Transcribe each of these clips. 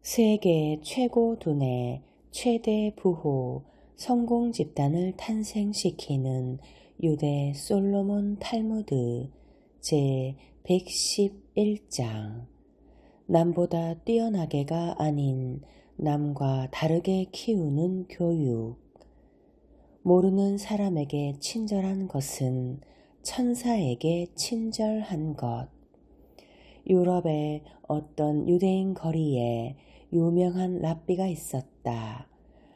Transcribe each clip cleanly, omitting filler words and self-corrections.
세계 최고 두뇌 최대 부호 성공 집단을 탄생시키는 유대 솔로몬 탈무드 제 111장 남보다 뛰어나게가 아닌 남과 다르게 키우는 교육. 모르는 사람에게 친절한 것은 천사에게 친절한 것. 유럽의 어떤 유대인 거리에 유명한 랍비가 있었다.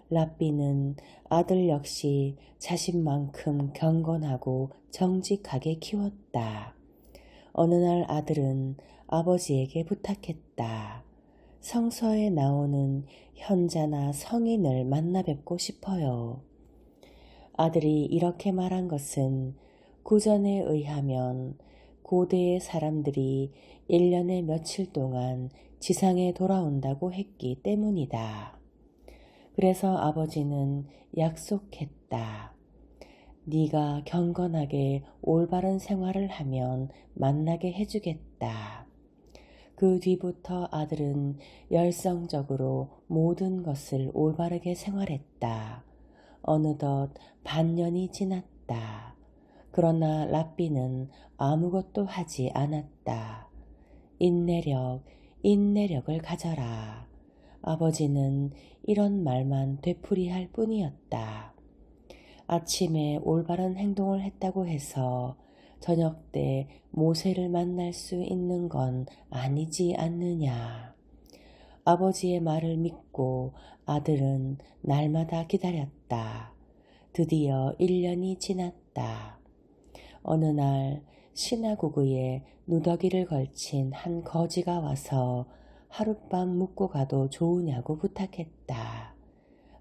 랍비는 아들 역시 자신만큼 경건하고 정직하게 키웠다. 어느 날 아들은 아버지에게 부탁했다. 성서에 나오는 현자나 성인을 만나 뵙고 싶어요. 아들이 이렇게 말한 것은 구전에 의하면 고대의 사람들이 1년에 며칠 동안 지상에 돌아온다고 했기 때문이다. 그래서 아버지는 약속했다. 네가 경건하게 올바른 생활을 하면 만나게 해주겠다. 그 뒤부터 아들은 열성적으로 모든 것을 올바르게 생활했다. 어느덧 반년이 지났다. 그러나 랍비는 아무것도 하지 않았다. 인내력을 가져라. 아버지는 이런 말만 되풀이할 뿐이었다. 아침에 올바른 행동을 했다고 해서 저녁 때 모세를 만날 수 있는 건 아니지 않느냐. 아버지의 말을 믿고 아들은 날마다 기다렸다. 드디어 1년이 지났다. 어느 날 시나고그에 누더기를 걸친 한 거지가 와서 하룻밤 묵고 가도 좋으냐고 부탁했다.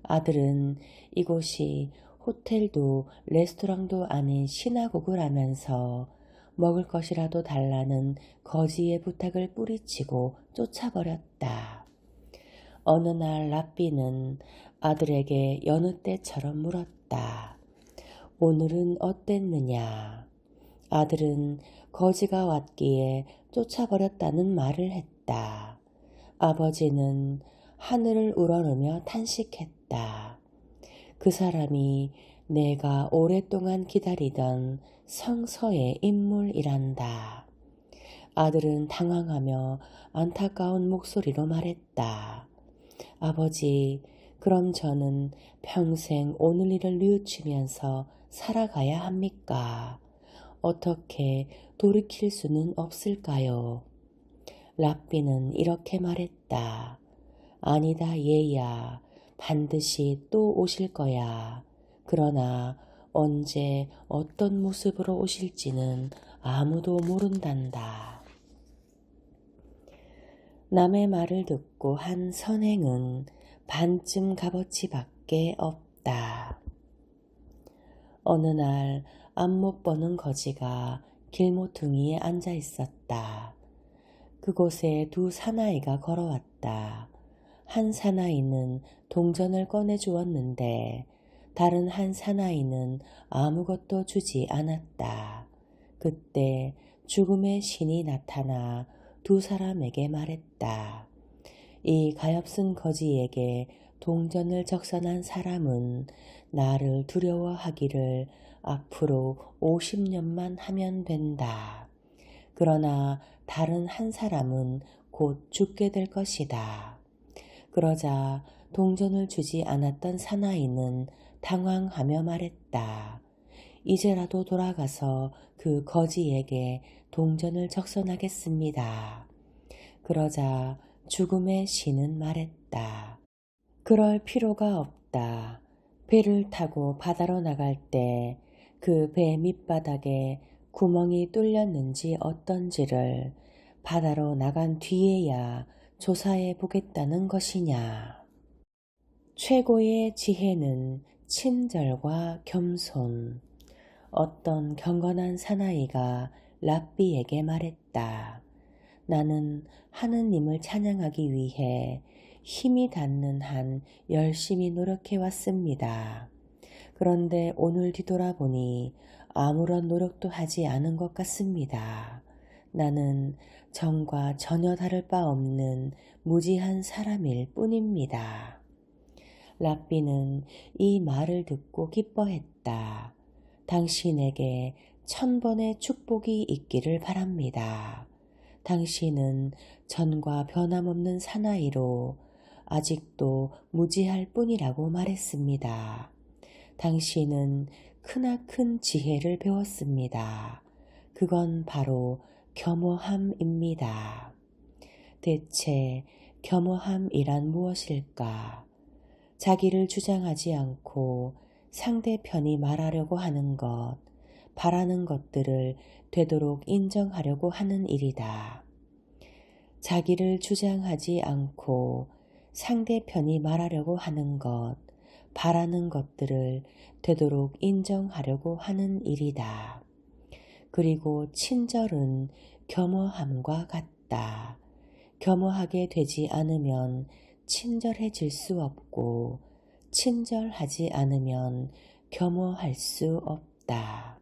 아들은 이곳이 호텔도 레스토랑도 아닌 시나고그라면서 먹을 것이라도 달라는 거지의 부탁을 뿌리치고 쫓아버렸다. 어느 날 랍비는 아들에게 여느 때처럼 물었다. 오늘은 어땠느냐? 아들은 거지가 왔기에 쫓아버렸다는 말을 했다. 아버지는 하늘을 우러르며 탄식했다. 그 사람이 내가 오랫동안 기다리던 성서의 인물이란다. 아들은 당황하며 안타까운 목소리로 말했다. 아버지, 그럼 저는 평생 오늘 일을 뉘우치면서 살아가야 합니까? 어떻게 돌이킬 수는 없을까요? 랍비는 이렇게 말했다. 아니다, 얘야. 반드시 또 오실 거야. 그러나 언제 어떤 모습으로 오실지는 아무도 모른단다. 남의 말을 듣고 한 선행은 반쯤 값어치밖에 없다. 어느 날 앞못 보는 거지가 길모퉁이에 앉아 있었다. 그곳에 두 사나이가 걸어왔다. 한 사나이는 동전을 꺼내 주었는데 다른 한 사나이는 아무것도 주지 않았다. 그때 죽음의 신이 나타나 두 사람에게 말했다. 이 가엾은 거지에게 동전을 적선한 사람은 나를 두려워하기를 앞으로 50년만 하면 된다. 그러나 다른 한 사람은 곧 죽게 될 것이다. 그러자 동전을 주지 않았던 사나이는 당황하며 말했다. 이제라도 돌아가서 그 거지에게 동전을 적선하겠습니다. 그러자 죽음의 신은 말했다. 그럴 필요가 없다. 배를 타고 바다로 나갈 때 그 배 밑바닥에 구멍이 뚫렸는지 어떤지를 바다로 나간 뒤에야 조사해 보겠다는 것이냐. 최고의 지혜는 친절과 겸손. 어떤 경건한 사나이가 랍비에게 말했다. 나는 하느님을 찬양하기 위해 힘이 닿는 한 열심히 노력해 왔습니다. 그런데 오늘 뒤돌아보니 아무런 노력도 하지 않은 것 같습니다. 나는 전과 전혀 다를 바 없는 무지한 사람일 뿐입니다. 랍비는 이 말을 듣고 기뻐했다. 당신에게 1000번의 축복이 있기를 바랍니다. 당신은 전과 변함없는 사나이로 아직도 무지할 뿐이라고 말했습니다. 당신은 크나큰 지혜를 배웠습니다. 그건 바로 겸허함입니다. 대체 겸허함이란 무엇일까? 자기를 주장하지 않고 상대편이 말하려고 하는 것, 바라는 것들을 되도록 인정하려고 하는 일이다. 자기를 주장하지 않고 상대편이 말하려고 하는 것, 바라는 것들을 되도록 인정하려고 하는 일이다. 그리고 친절은 겸허함과 같다. 겸허하게 되지 않으면 친절해질 수 없고, 친절하지 않으면 겸허할 수 없다.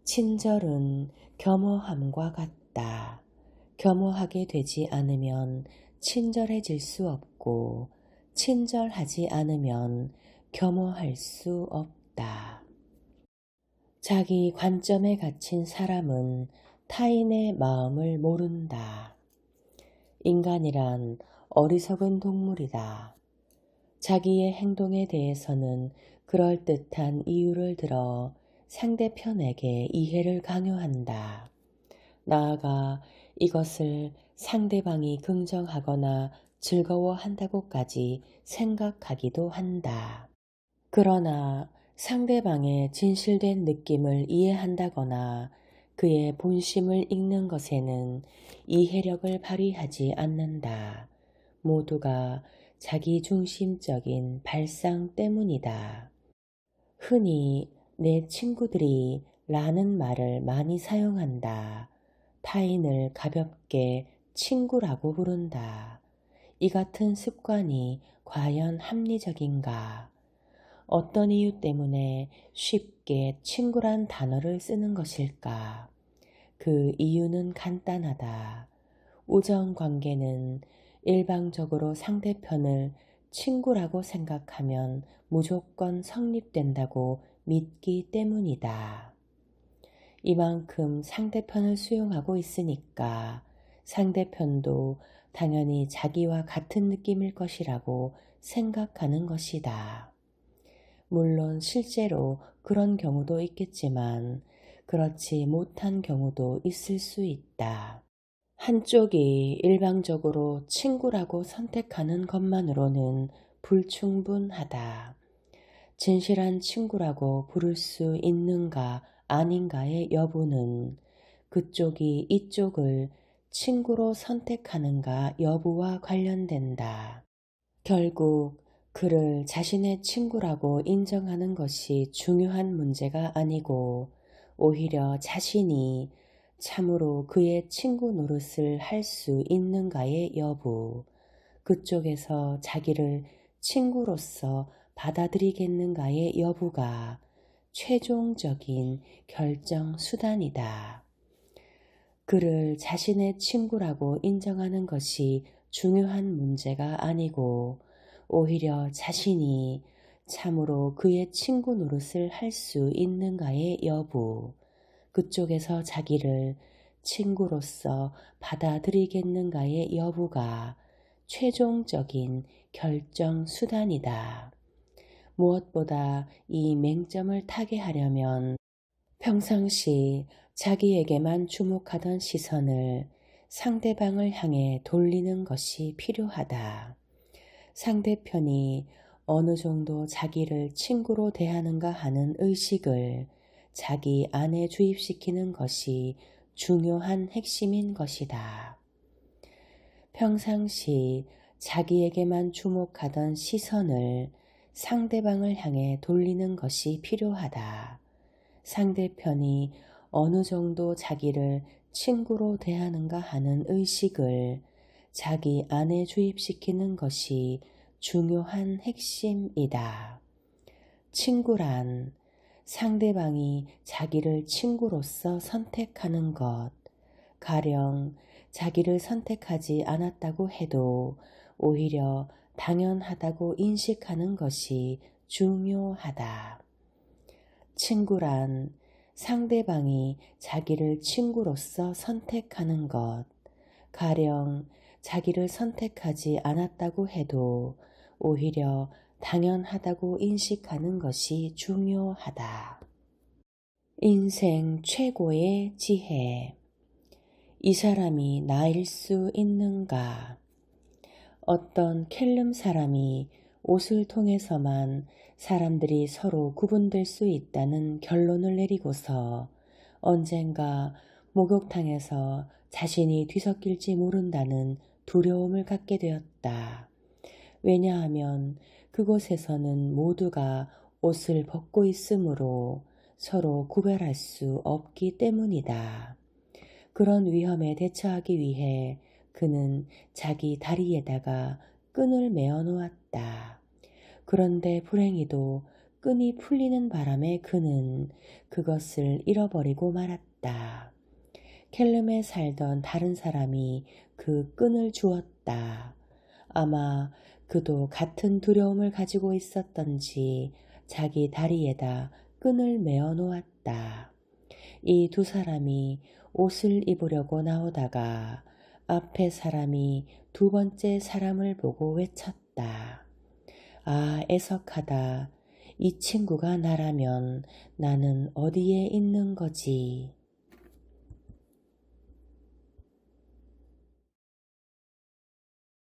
친절은 겸허함과 같다. 겸허하게 되지 않으면 친절해질 수 없고, 친절하지 않으면 겸허할 수 없다. 자기 관점에 갇힌 사람은 타인의 마음을 모른다. 인간이란 어리석은 동물이다. 자기의 행동에 대해서는 그럴듯한 이유를 들어 상대편에게 이해를 강요한다. 나아가 이것을 상대방이 긍정하거나 즐거워한다고까지 생각하기도 한다. 그러나 상대방의 진실된 느낌을 이해한다거나 그의 본심을 읽는 것에는 이해력을 발휘하지 않는다. 모두가 자기중심적인 발상 때문이다. 흔히 내 친구들이 라는 말을 많이 사용한다. 타인을 가볍게 친구라고 부른다. 이 같은 습관이 과연 합리적인가? 어떤 이유 때문에 쉽게 친구란 단어를 쓰는 것일까? 그 이유는 간단하다. 우정 관계는 일방적으로 상대편을 친구라고 생각하면 무조건 성립된다고 믿기 때문이다. 이만큼 상대편을 수용하고 있으니까 상대편도 당연히 자기와 같은 느낌일 것이라고 생각하는 것이다. 물론 실제로 그런 경우도 있겠지만 그렇지 못한 경우도 있을 수 있다. 한쪽이 일방적으로 친구라고 선택하는 것만으로는 불충분하다. 진실한 친구라고 부를 수 있는가 아닌가의 여부는 그쪽이 이쪽을 친구로 선택하는가 여부와 관련된다. 결국 그를 자신의 친구라고 인정하는 것이 중요한 문제가 아니고 오히려 자신이 참으로 그의 친구 노릇을 할 수 있는가의 여부, 그쪽에서 자기를 친구로서 받아들이겠는가의 여부가 최종적인 결정 수단이다. 그를 자신의 친구라고 인정하는 것이 중요한 문제가 아니고 오히려 자신이 참으로 그의 친구 노릇을 할 수 있는가의 여부, 그쪽에서 자기를 친구로서 받아들이겠는가의 여부가 최종적인 결정 수단이다. 무엇보다 이 맹점을 타게 하려면 평상시 자기에게만 주목하던 시선을 상대방을 향해 돌리는 것이 필요하다. 상대편이 어느 정도 자기를 친구로 대하는가 하는 의식을 자기 안에 주입시키는 것이 중요한 핵심인 것이다. 평상시 자기에게만 주목하던 시선을 상대방을 향해 돌리는 것이 필요하다. 상대편이 어느 정도 자기를 친구로 대하는가 하는 의식을 자기 안에 주입시키는 것이 중요한 핵심이다. 친구란 상대방이 자기를 친구로서 선택하는 것, 가령 자기를 선택하지 않았다고 해도 오히려 당연하다고 인식하는 것이 중요하다. 친구란 상대방이 자기를 친구로서 선택하는 것, 가령 자기를 선택하지 않았다고 해도 오히려 당연하다고 인식하는 것이 중요하다. 인생 최고의 지혜. 이 사람이 나일 수 있는가? 어떤 켈름 사람이 옷을 통해서만 사람들이 서로 구분될 수 있다는 결론을 내리고서 언젠가 목욕탕에서 자신이 뒤섞일지 모른다는 두려움을 갖게 되었다. 왜냐하면 그곳에서는 모두가 옷을 벗고 있으므로 서로 구별할 수 없기 때문이다. 그런 위험에 대처하기 위해 그는 자기 다리에다가 끈을 매어 놓았다. 그런데 불행히도 끈이 풀리는 바람에 그는 그것을 잃어버리고 말았다. 켈름에 살던 다른 사람이 그 끈을 주었다. 아마 그도 같은 두려움을 가지고 있었던지 자기 다리에다 끈을 매어 놓았다. 이 두 사람이 옷을 입으려고 나오다가 앞에 사람이 두 번째 사람을 보고 외쳤다. 아, 애석하다. 이 친구가 나라면 나는 어디에 있는 거지?